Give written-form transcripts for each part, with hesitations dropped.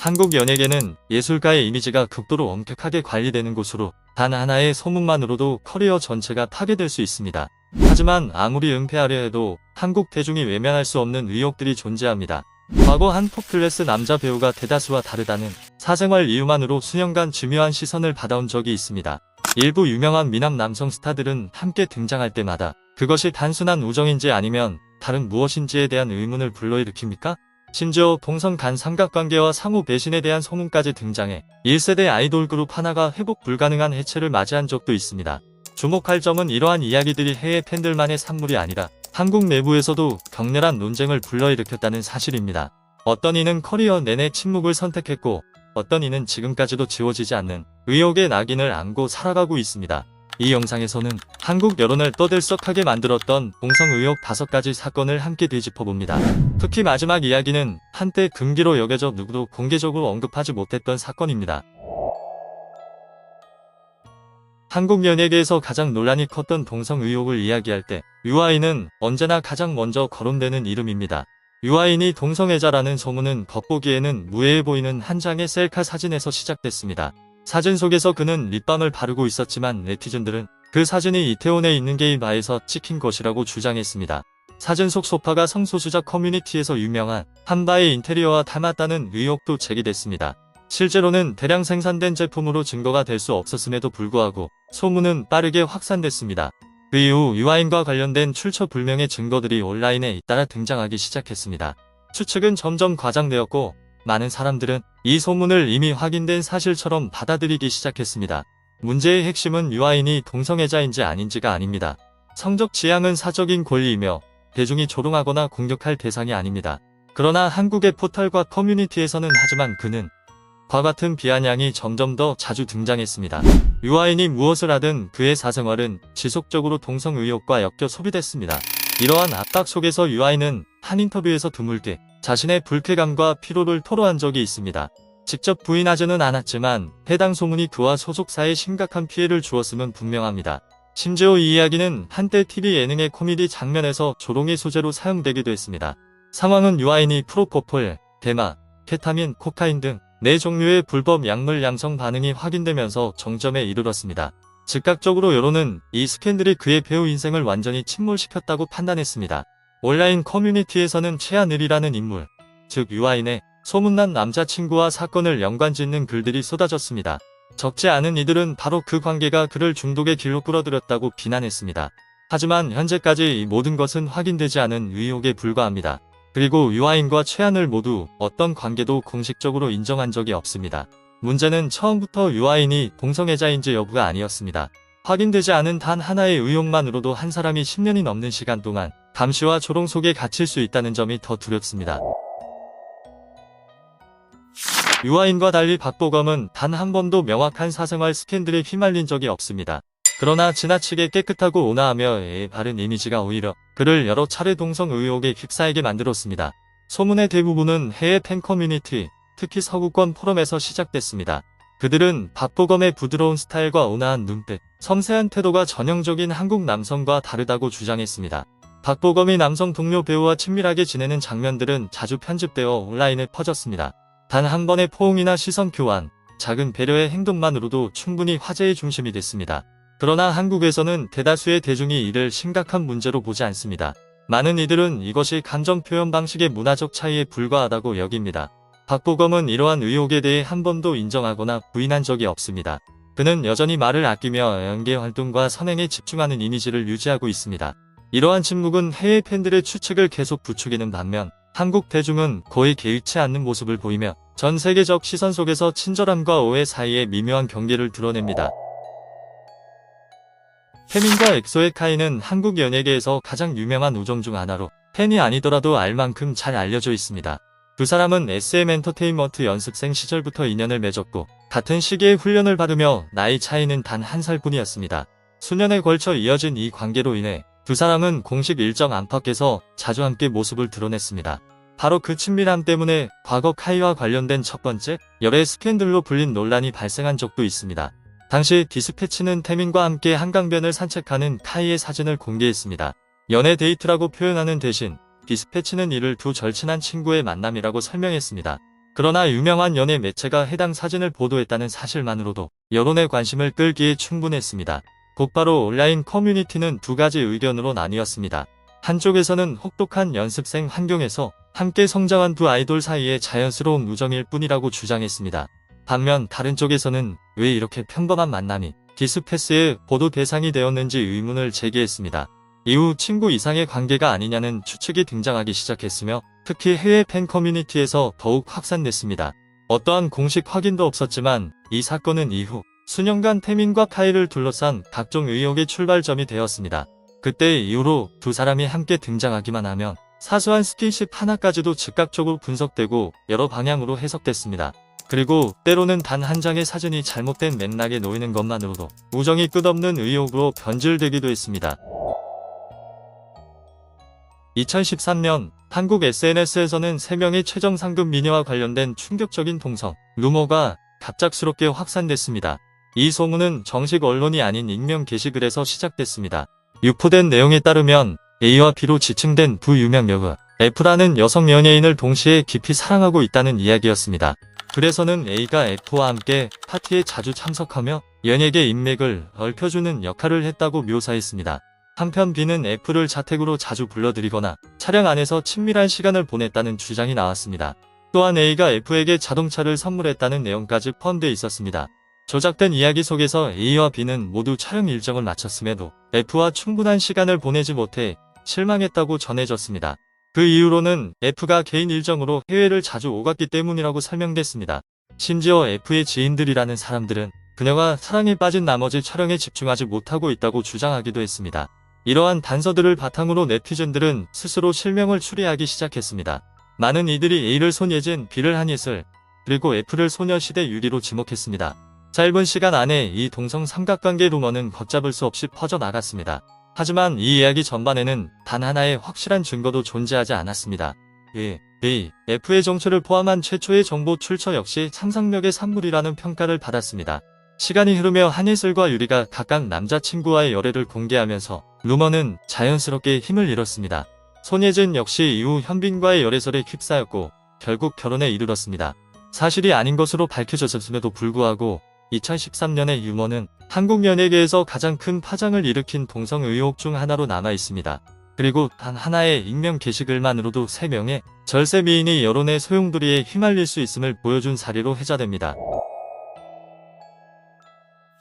한국 연예계는 예술가의 이미지가 극도로 엄격하게 관리되는 곳으로 단 하나의 소문만으로도 커리어 전체가 파괴될 수 있습니다. 하지만 아무리 은폐하려 해도 한국 대중이 외면할 수 없는 의혹들이 존재합니다. 과거 한 톱클래스 남자 배우가 대다수와 다르다는 사생활 이유만으로 수년간 중요한 시선을 받아온 적이 있습니다. 일부 유명한 미남 남성 스타들은 함께 등장할 때마다 그것이 단순한 우정인지 아니면 다른 무엇인지에 대한 의문을 불러일으킵니까? 심지어 동성 간 삼각관계와 상호 배신에 대한 소문까지 등장해 1세대 아이돌 그룹 하나가 회복 불가능한 해체를 맞이한 적도 있습니다. 주목할 점은 이러한 이야기들이 해외 팬들만의 산물이 아니라 한국 내부에서도 격렬한 논쟁을 불러일으켰다는 사실입니다. 어떤 이는 커리어 내내 침묵을 선택했고 어떤 이는 지금까지도 지워지지 않는 의혹의 낙인을 안고 살아가고 있습니다. 이 영상에서는 한국 여론을 떠들썩하게 만들었던 동성 의혹 5가지 사건을 함께 되짚어봅니다. 특히 마지막 이야기는 한때 금기로 여겨져 누구도 공개적으로 언급하지 못했던 사건입니다. 한국 연예계에서 가장 논란이 컸던 동성 의혹을 이야기할 때 유아인은 언제나 가장 먼저 거론되는 이름입니다. 유아인이 동성애자라는 소문은 겉보기에는 무해해 보이는 한 장의 셀카 사진에서 시작됐습니다. 사진 속에서 그는 립밤을 바르고 있었지만 네티즌들은 그 사진이 이태원에 있는 게이 바에서 찍힌 것이라고 주장했습니다. 사진 속 소파가 성소수자 커뮤니티에서 유명한 한 바의 인테리어와 닮았다는 의혹도 제기됐습니다. 실제로는 대량 생산된 제품으로 증거가 될 수 없었음에도 불구하고 소문은 빠르게 확산됐습니다. 그 이후 유아인과 관련된 출처 불명의 증거들이 온라인에 잇따라 등장하기 시작했습니다. 추측은 점점 과장되었고 많은 사람들은 이 소문을 이미 확인된 사실처럼 받아들이기 시작했습니다. 문제의 핵심은 유아인이 동성애자인지 아닌지가 아닙니다. 성적 지향은 사적인 권리이며 대중이 조롱하거나 공격할 대상이 아닙니다. 그러나 한국의 포털과 커뮤니티에서는 하지만 그는 과 같은 비아냥이 점점 더 자주 등장했습니다. 유아인이 무엇을 하든 그의 사생활은 지속적으로 동성 의혹과 엮여 소비됐습니다. 이러한 압박 속에서 유아인은 한 인터뷰에서 드물게 자신의 불쾌감과 피로를 토로한 적이 있습니다. 직접 부인하지는 않았지만 해당 소문이 그와 소속사에 심각한 피해를 주었음은 분명합니다. 심지어 이 이야기는 한때 TV 예능의 코미디 장면에서 조롱의 소재로 사용되기도 했습니다. 상황은 유아인이 프로포폴, 대마, 케타민, 코카인 등 4종류의 불법 약물 양성 반응이 확인되면서 정점에 이르렀습니다. 즉각적으로 여론은 이 스캔들이 그의 배우 인생을 완전히 침몰시켰다고 판단했습니다. 온라인 커뮤니티에서는 최하늘이라는 인물, 즉 유아인의 소문난 남자친구와 사건을 연관짓는 글들이 쏟아졌습니다. 적지 않은 이들은 바로 그 관계가 그를 중독의 길로 끌어들였다고 비난했습니다. 하지만 현재까지 이 모든 것은 확인되지 않은 의혹에 불과합니다. 그리고 유아인과 최하늘 모두 어떤 관계도 공식적으로 인정한 적이 없습니다. 문제는 처음부터 유아인이 동성애자인지 여부가 아니었습니다. 확인되지 않은 단 하나의 의혹만으로도 한 사람이 10년이 넘는 시간 동안 감시와 조롱 속에 갇힐 수 있다는 점이 더 두렵습니다. 유아인과 달리 박보검은 단 한 번도 명확한 사생활 스캔들에 휘말린 적이 없습니다. 그러나 지나치게 깨끗하고 온화하며 바른 이미지가 오히려 그를 여러 차례 동성 의혹에 휩싸이게 만들었습니다. 소문의 대부분은 해외 팬 커뮤니티, 특히 서구권 포럼에서 시작됐습니다. 그들은 박보검의 부드러운 스타일과 온화한 눈빛, 섬세한 태도가 전형적인 한국 남성과 다르다고 주장했습니다. 박보검이 남성 동료 배우와 친밀하게 지내는 장면들은 자주 편집되어 온라인에 퍼졌습니다. 단 한 번의 포옹이나 시선 교환, 작은 배려의 행동만으로도 충분히 화제의 중심이 됐습니다. 그러나 한국에서는 대다수의 대중이 이를 심각한 문제로 보지 않습니다. 많은 이들은 이것이 감정 표현 방식의 문화적 차이에 불과하다고 여깁니다. 박보검은 이러한 의혹에 대해 한 번도 인정하거나 부인한 적이 없습니다. 그는 여전히 말을 아끼며 연계 활동과 선행에 집중하는 이미지를 유지하고 있습니다. 이러한 침묵은 해외 팬들의 추측을 계속 부추기는 반면 한국 대중은 거의 개의치 않는 모습을 보이며 전 세계적 시선 속에서 친절함과 오해 사이의 미묘한 경계를 드러냅니다. 태민과 엑소의 카이는 한국 연예계에서 가장 유명한 우정 중 하나로 팬이 아니더라도 알 만큼 잘 알려져 있습니다. 두 사람은 SM 엔터테인먼트 연습생 시절부터 인연을 맺었고 같은 시기에 훈련을 받으며 나이 차이는 단 1살 뿐이었습니다. 수년에 걸쳐 이어진 이 관계로 인해 두 사람은 공식 일정 안팎에서 자주 함께 모습을 드러냈습니다. 바로 그 친밀함 때문에 과거 카이와 관련된 첫 번째 열애 스캔들로 불린 논란이 발생한 적도 있습니다. 당시 디스패치는 태민과 함께 한강변을 산책하는 카이의 사진을 공개했습니다. 연애 데이트라고 표현하는 대신 디스패치는 이를 두 절친한 친구의 만남이라고 설명했습니다. 그러나 유명한 연예 매체가 해당 사진을 보도했다는 사실만으로도 여론의 관심을 끌기에 충분했습니다. 곧바로 온라인 커뮤니티는 두 가지 의견으로 나뉘었습니다. 한쪽에서는 혹독한 연습생 환경에서 함께 성장한 두 아이돌 사이의 자연스러운 우정일 뿐이라고 주장했습니다. 반면 다른 쪽에서는 왜 이렇게 평범한 만남이 디스패스의 보도 대상이 되었는지 의문을 제기했습니다. 이후 친구 이상의 관계가 아니냐는 추측이 등장하기 시작했으며 특히 해외 팬 커뮤니티에서 더욱 확산됐습니다. 어떠한 공식 확인도 없었지만 이 사건은 이후 수년간 태민과 카이를 둘러싼 각종 의혹의 출발점이 되었습니다. 그때 이후로 두 사람이 함께 등장하기만 하면 사소한 스킨십 하나까지도 즉각적으로 분석되고 여러 방향으로 해석됐습니다. 그리고 때로는 단 한 장의 사진이 잘못된 맥락에 놓이는 것만으로도 우정이 끝없는 의혹으로 변질되기도 했습니다. 2013년 한국 SNS에서는 3명의 최정 상급 미녀와 관련된 충격적인 동성 루머가 갑작스럽게 확산됐습니다. 이 소문은 정식 언론이 아닌 익명 게시글에서 시작됐습니다. 유포된 내용에 따르면 A와 B로 지칭된 두 유명 여우 F라는 여성 연예인을 동시에 깊이 사랑하고 있다는 이야기였습니다. 글에서는 A가 F와 함께 파티에 자주 참석하며 연예계 인맥을 넓혀주는 역할을 했다고 묘사했습니다. 한편 B는 F를 자택으로 자주 불러들이거나 차량 안에서 친밀한 시간을 보냈다는 주장이 나왔습니다. 또한 A가 F에게 자동차를 선물했다는 내용까지 포함되어 있었습니다. 조작된 이야기 속에서 A와 B는 모두 촬영 일정을 마쳤음에도 F와 충분한 시간을 보내지 못해 실망했다고 전해졌습니다. 그 이유로는 F가 개인 일정으로 해외를 자주 오갔기 때문이라고 설명됐습니다. 심지어 F의 지인들이라는 사람들은 그녀가 사랑에 빠진 나머지 촬영에 집중하지 못하고 있다고 주장하기도 했습니다. 이러한 단서들을 바탕으로 네티즌들은 스스로 실명을 추리하기 시작했습니다. 많은 이들이 A를 손예진, B를 한예슬, 그리고 F를 소녀시대 유리로 지목했습니다. 짧은 시간 안에 이 동성 삼각관계 루머는 걷잡을 수 없이 퍼져나갔습니다. 하지만 이 이야기 전반에는 단 하나의 확실한 증거도 존재하지 않았습니다. A, F의 정체를 포함한 최초의 정보 출처 역시 상상력의 산물이라는 평가를 받았습니다. 시간이 흐르며 한예슬과 유리가 각각 남자친구와의 열애를 공개하면서 루머는 자연스럽게 힘을 잃었습니다. 손예진 역시 이후 현빈과의 열애설에 휩싸였고 결국 결혼에 이르렀습니다. 사실이 아닌 것으로 밝혀졌음에도 불구하고 2013년의 유머는 한국 연예계에서 가장 큰 파장을 일으킨 동성 의혹 중 하나로 남아 있습니다. 그리고 단 하나의 익명 게시글만으로도 3명의 절세 미인이 여론의 소용돌이에 휘말릴 수 있음을 보여준 사례로 회자됩니다.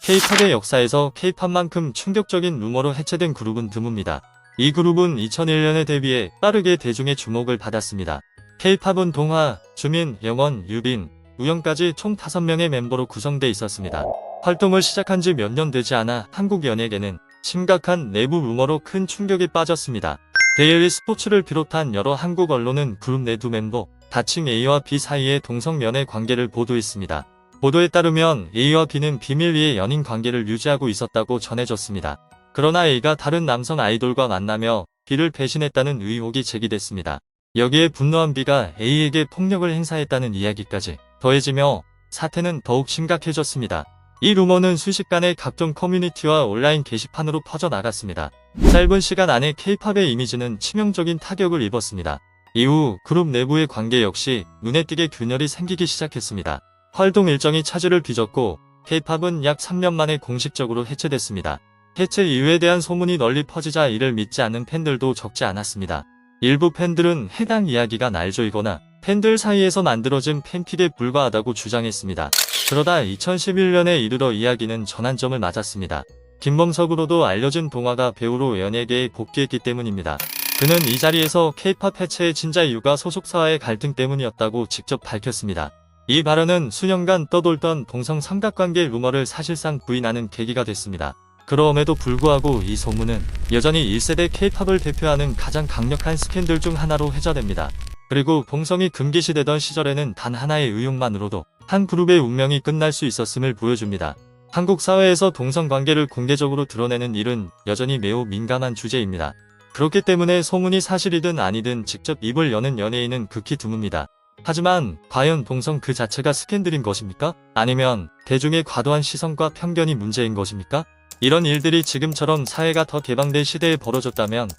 K-팝의 역사에서 K-팝만큼 충격적인 루머로 해체된 그룹은 드뭅니다. 이 그룹은 2001년에 데뷔해 빠르게 대중의 주목을 받았습니다. K-팝은 동화, 주민, 영원, 유빈, 우영까지 총 5명의 멤버로 구성돼 있었습니다. 활동을 시작한 지 몇 년 되지 않아 한국 연예계는 심각한 내부 루머로 큰 충격에 빠졌습니다. 데일리 스포츠를 비롯한 여러 한국 언론은 그룹 내 두 멤버, 다칭 A와 B 사이의 동성 연애 관계를 보도했습니다. 보도에 따르면 A와 B는 비밀리에 연인 관계를 유지하고 있었다고 전해졌습니다. 그러나 A가 다른 남성 아이돌과 만나며 B를 배신했다는 의혹이 제기됐습니다. 여기에 분노한 B가 A에게 폭력을 행사했다는 이야기까지 더해지며 사태는 더욱 심각해졌습니다. 이 루머는 순식간에 각종 커뮤니티와 온라인 게시판으로 퍼져나갔습니다. 짧은 시간 안에 K-팝의 이미지는 치명적인 타격을 입었습니다. 이후 그룹 내부의 관계 역시 눈에 띄게 균열이 생기기 시작했습니다. 활동 일정이 차질을 빚었고 K-팝은 약 3년 만에 공식적으로 해체됐습니다. 해체 이유에 대한 소문이 널리 퍼지자 이를 믿지 않는 팬들도 적지 않았습니다. 일부 팬들은 해당 이야기가 날조이거나 팬들 사이에서 만들어진 팬픽에 불과하다고 주장했습니다. 그러다 2011년에 이르러 이야기는 전환점을 맞았습니다. 김범석으로도 알려진 동화가 배우로 연예계에 복귀했기 때문입니다. 그는 이 자리에서 K-팝 해체의 진짜 이유가 소속사와의 갈등 때문이었다고 직접 밝혔습니다. 이 발언은 수년간 떠돌던 동성 삼각관계 루머를 사실상 부인하는 계기가 됐습니다. 그럼에도 불구하고 이 소문은 여전히 1세대 K-팝을 대표하는 가장 강력한 스캔들 중 하나로 회자됩니다. 그리고 동성이 금기시되던 시절에는 단 하나의 의혹만으로도 한 그룹의 운명이 끝날 수 있었음을 보여줍니다. 한국 사회에서 동성관계를 공개적으로 드러내는 일은 여전히 매우 민감한 주제입니다. 그렇기 때문에 소문이 사실이든 아니든 직접 입을 여는 연예인은 극히 드뭅니다. 하지만 과연 동성 그 자체가 스캔들인 것입니까? 아니면 대중의 과도한 시선과 편견이 문제인 것입니까? 이런 일들이 지금처럼 사회가 더 개방된 시대에 벌어졌다면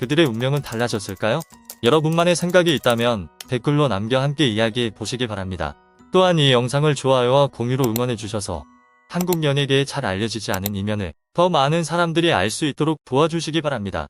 그들의 운명은 달라졌을까요? 여러분만의 생각이 있다면 댓글로 남겨 함께 이야기해 보시기 바랍니다. 또한 이 영상을 좋아요와 공유로 응원해 주셔서 한국 연예계에 잘 알려지지 않은 이면을 더 많은 사람들이 알 수 있도록 도와주시기 바랍니다.